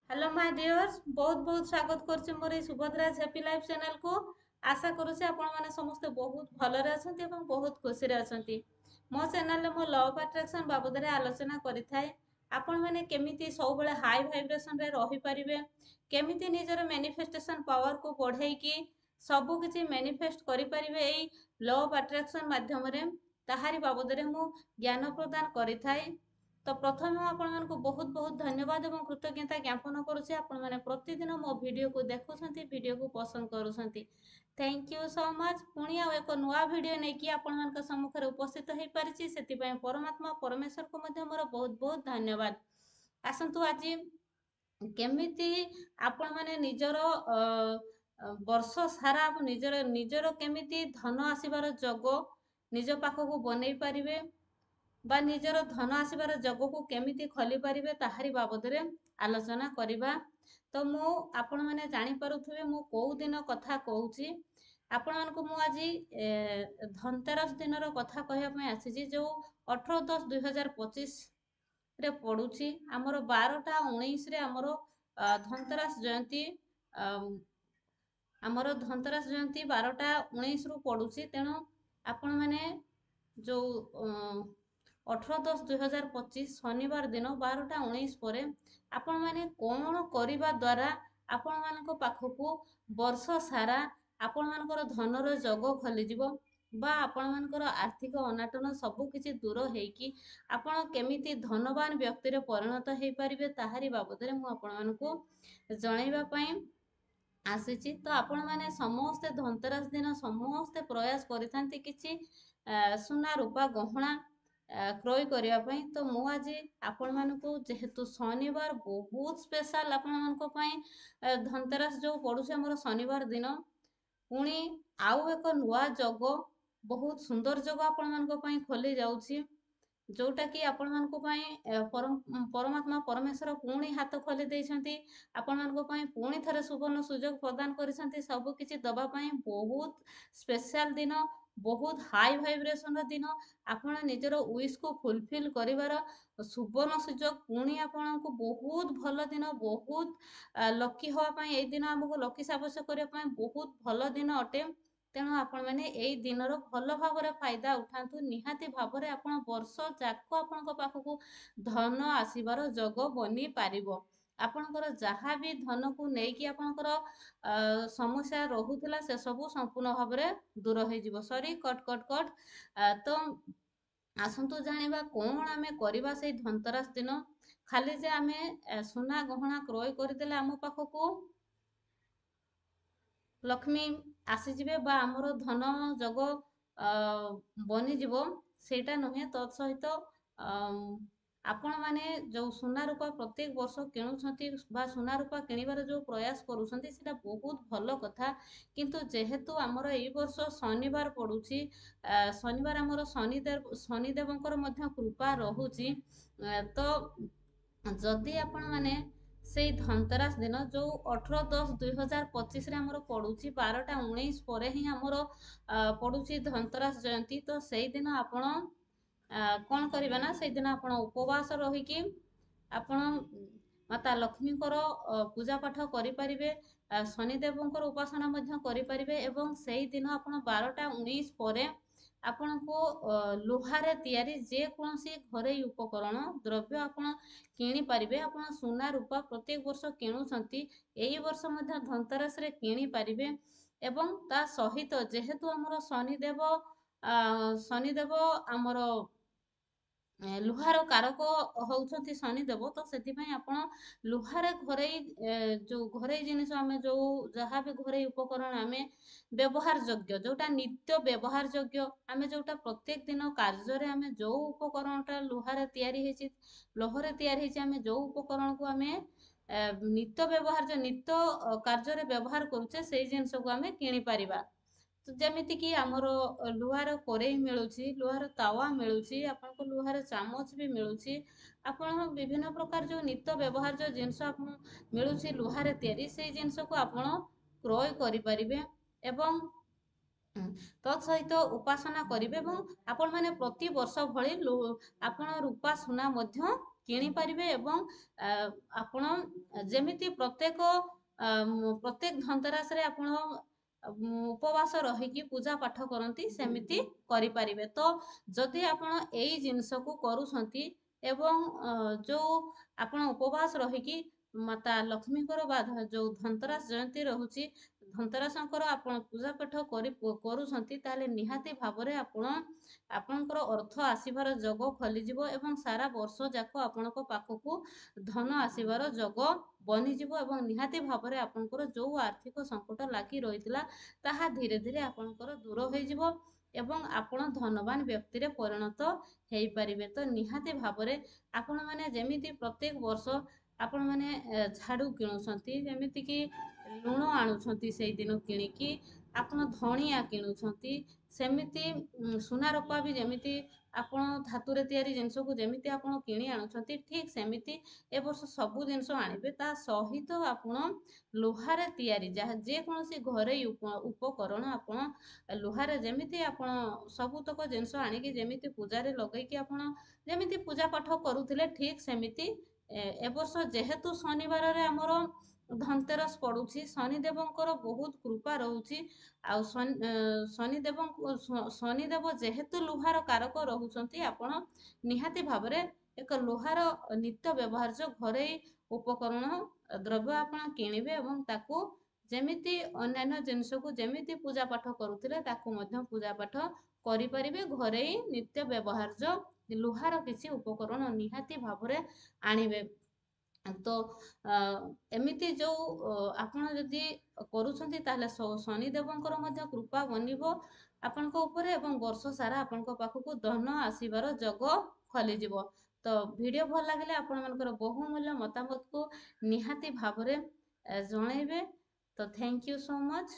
Hello my dears, बहुत बहुत स्वागत करछि मोर ए सुभद्राज हैप्पी लाइफ चैनल को। आशा करूछि आपण माने समस्त बहुत भलरे अछंती एवं बहुत खुशी रे अछंती। मो चैनल रे मो लॉ ऑफ अट्रैक्शन बाबद रे आलोचना करिथाय। आपण माने केमिति सब बेले हाई वाइब्रेशन रे रहि परिबे, केमिति निजर मैनिफेस्टेशन पावर को बढ़ाई कि सब किछि मैनिफेस्ट करि परिबे एई लॉ ऑफ अट्रैक्शन माध्यम रे, ताहारी बाबद रे मु ज्ञान प्रदान करिथाय। तो प्रथम आपण बहुत बहुत धन्यवाद और कृतज्ञता ज्ञापन करुच्ची। आपण मैंने प्रतिदिन मो वीडियो को देखुंट, वीडियो को पसंद करुँच। Thank you so much. पुणी आ एक नुआ वीडियो नहीं कि आपण सम्मुखें उपस्थित हो पारिछि, से परमात्मा परमेश्वर को मध्य मोर बहुत बहुत धन्यवाद। आसतु आज केमिति आपण माने निजर वर्ष सारा निजर निजर केमिति धन आसीबार जग निज पाखक बनई पारिबे बा निजर धन आसबार जग को केमिति खोली पारिबे ताहारी बाबद रे आलोचना करिबा। तो मु आपण माने जानि पारुथबे मु को दिन कथा कहूची। आपण मानको मु आज धनतेरस दिन रो कथा कहया पय आसीची, जो 18/10/2025 रे पडुची। हमर 12टा 19 रे हमर धनतेरस जयंती हमर धनतेरस जयंती 12टा 19 रु पडुची। तेणु आपण माने जो 18/10/2025 शनिवार दिन 12टा 19 पर आपण माने कौन करिबा द्वारा आपण मानको पाखकू वर्ष सारा आपण मानकर धनर जग खोली जीवो बा आपण मानकर आर्थिक अनाटन सबु किछि दूर हेकी आपण केमिति धनवान व्यक्ति रे परिणत हेई परिबे ताहारी बाबद रे मु आपण मानको जणैबा पई आसीची। तो आपण माने समस्त धनतेरस दिन समस्त प्रयास करिथांती किछि सुना रूपा गहना क्रय करिया पई। तो मु आज आपण मानको जेहेतु शनिवार बहुत स्पेशल आपण मानको पई धनतेरस जो पडुছে हमर शनिवार दिन, पुणी आउ एक नुआ जग बहुत सुंदर जग आपण मानको पई खोली जाउची, जोटा कि आपण मानको पई परमात्मा परमेश्वर पुणी हाथ खोली देइछंती। आपण मानको पई पुणी थरे सुवर्ण सुजोग प्रदान करिसंती सब किछि दबा पई। बहुत स्पेशल दिन, बहुत हाई वाइब्रेशन दिन, आपण निजर विश को फुलफिल करिवार सुवर्ण सुजोग पुणी आपनको बहुत भल दिन, बहुत लकी होवा पई एई दिन हमको लकी साब्यस्त करिया पई बहुत भल दिन अटे। तेणु आपण मैंने एई दिनर भल भाव फायदा उठातु निहाती भाव में आपण वर्ष जाक आपण पाखक धन आसबार जग बनी पारिबो। आपणकर जहाँ भी धन को लेकिन आपणकर समस्या रोला से सब संपूर्ण भाव में दूर हो सरी कट कट कट। तो आसतु जानिबा कौन आमे करिबा से धनतेरस दिन। खाली जे आमे सुना गहना क्रय करदेले आम पाखक लक्ष्मी आसीजिबे बा आमर धन जग बनीजिब सेटा नुहे। तत्सहित आपण माने जो सुना रूपा प्रत्येक वर्ष किणुछंती बा सुना रूपा किणिबार जो प्रयास करूछंती सेटा बहुत भल कथा। किंतु जेहेतु आमर एई वर्ष शनिवार पडुची, शनिवार आमर शनिदेवंकर मध्य कृपा रहुची। तो जदि आपण माने से धनतेरस दिन जो 18/10/2025 रे हमर पडुची 12टा 19 पर ही हमर पडुची धनतेरस जयंती। तो सेई दिन आपण कौन करिबा ना, से दिन आपण उपवास रही कि आपण माता लक्ष्मी पूजा पाठ करि परिबे, शनिदेवंकर उपासना मध्य करि परिबे। एवं सेई दिन आपण 12टा 19 पर आपण को लोहारे तैयारी जे कोनसी घरे उपकरण द्रव्य आपण किणी पारिबे। आपण सुना रूपा प्रत्येक वर्ष किणुछंती, एई वर्ष मध्य धनतेरस रे किणी पारिबे। एवं ता सहित जेहेतु हमर शनिदेव आमर लुहार कारक होउछंती शनिदेव। तो सेतिपई आपण लुहारे घरे जो घरे जिनिस आमे जो जहाँ भी घरे उपकरण आमे व्यवहार योग्य जोटा नित्य व्यवहार योग्य आमे जोटा प्रत्येक दिन कार्य रे आमे जो उपकरणटा लुहारे तैयारी हेछि लोहरे तैयारी हेछि आमे जो उपकरण को आमे नित्य व्यवहार जो नित्य कार्य रे व्यवहार करूचे सेई जिनिस को आमे किणी पारिबा। तो जमीती कि आमर लुहार करेई मिलूची, लुहार तावा मिलूची, आपन को लुहार चामच भी मिलूची। आपन विभिन्न प्रकार जो नित्य व्यवहार जो जिनस आपन मिलूची लुहार तैयारी से जिनस को आपन क्रय करि परिबे। एवं तत्सहित उपासना करिबे। एवं आपण माने प्रति वर्ष भली आपण रूपा सुना मध्य किणी पारिबे। एवं आपण ଯେମିତି ପ୍ରତ୍ୟେକ ଧନତେରସରେ ଆପଣ ଉପବାସ ରହିକି ପୂଜା ପାଠ କରନ୍ତି ସେମିତି କରିପାରିବେ। ତ ଯଦି ଆପଣ ଏଇ ଜିନିଷକୁ କରୁଛନ୍ତି ଏବଂ ଯୋଉ ଆପଣ ଉପବାସ ରହିକି ମାତା ଲକ୍ଷ୍ମୀଙ୍କର ବା ଯୋଉ ଧନତେରସ ଜୟନ୍ତୀ ରହୁଛି ଧନତେରସଙ୍କର ଆପଣ ପୂଜା ପାଠ କରୁଛନ୍ତି, ତାହେଲେ ନିହାତି ଭାବରେ ଆପଣଙ୍କର ଅର୍ଥ ଆସିବାର ଯୋଗ ଖୋଲିଯିବ ଏବଂ ସାରା ବର୍ଷ ଯାକ ଆପଣଙ୍କ ପାଖକୁ ଧନ ଆସିବାର ଯୋଗ ବନିଯିବ ଏବଂ ନିହାତି ଭାବରେ ଆପଣଙ୍କର ଯୋଉ ଆର୍ଥିକ ସଙ୍କଟ ଲାଗି ରହିଥିଲା ତାହା ଧୀରେ ଧୀରେ ଆପଣଙ୍କର ଦୂର ହୋଇଯିବ ଏବଂ ଆପଣ ଧନବାନ ବ୍ୟକ୍ତିରେ ପରିଣତ ହେଇପାରିବେ। ତ ନିହାତି ଭାବରେ ଆପଣମାନେ ଯେମିତି ପ୍ରତ୍ୟେକ ବର୍ଷ ଆପଣମାନେ ଝାଡ଼ୁ କିଣୁଛନ୍ତି, ଯେମିତିକି ଲୁଣ ଆଣୁଛନ୍ତି ସେଇଦିନ କିଣିକି, ଆପଣ ଧଣିଆ କିଣୁଛନ୍ତି, ସେମିତି ସୁନା ରୂପା ବି ଯେମିତି ଆପଣ ଧାତୁରେ ତିଆରି ଜିନିଷକୁ ଯେମିତି ଆପଣ କିଣି ଆଣୁଛନ୍ତି, ଠିକ୍ ସେମିତି ଏ ବର୍ଷ ସବୁ ଜିନିଷ ଆଣିବେ। ତା ସହିତ ଆପଣ ଲୁହାରେ ତିଆରି ଯେକୌଣସି ଘରୋଇ ଉପକରଣ ଆପଣ ଲୁହାରେ ଯେମିତି ଆପଣ ସବୁତକ ଜିନିଷ ଆଣିକି ଯେମିତି ପୂଜାରେ ଲଗେଇକି ଆପଣ ଯେମିତି ପୂଜା ପାଠ କରୁଥିଲେ, ଠିକ୍ ସେମିତି ଏ ବର୍ଷ ଯେହେତୁ ଶନିବାରରେ ଆମର ଧନତେରସ ପଡୁଛି, ଶନିଦେବଙ୍କର ବହୁତ କୃପା ରହୁଛି। ଆଉ ଶନିଦେବ ଯେହେତୁ ଲୁହାର କାରକ ରହୁଛନ୍ତି, ଆପଣ ନିହାତି ଭାବରେ ଏକ ଲୁହାର ନିତ୍ୟ ବ୍ୟବହାର୍ଯ୍ୟ ଘରୋଇ ଉପକରଣ ଦ୍ରବ୍ୟ ଆପଣ କିଣିବେ ଏବଂ ତାକୁ ଯେମିତି ଅନ୍ୟାନ୍ୟ ଜିନିଷକୁ ଯେମିତି ପୂଜା ପାଠ କରୁଥିଲେ ତାକୁ ମଧ୍ୟ ପୂଜା ପାଠ କରିପାରିବେ। ଘରୋଇ ନିତ୍ୟ ବ୍ୟବହାର୍ଯ୍ୟ ଲୁହାର କିଛି ଉପକରଣ ନିହାତି ଭାବରେ ଆଣିବେ। ତ ଏମିତି ଯୋଉ ଆପଣ ଯଦି କରୁଛନ୍ତି, ତାହେଲେ ଶନିଦେବଙ୍କର ମଧ୍ୟ କୃପା ବନିବ ଆପଣଙ୍କ ଉପରେ ଏବଂ ବର୍ଷ ସାରା ଆପଣଙ୍କ ପାଖକୁ ଧନ ଆସିବାର ଯୋଗ ଖୋଲିଯିବ। ତ ଭିଡ଼ିଓ ଭଲ ଲାଗିଲେ ଆପଣମାନଙ୍କର ବହୁମୂଲ୍ୟ ମତାମତକୁ ନିହାତି ଭାବରେ ଜଣେଇବେ। ତ ଥ୍ୟାଙ୍କ ୟୁ ସୋ ମଚ୍।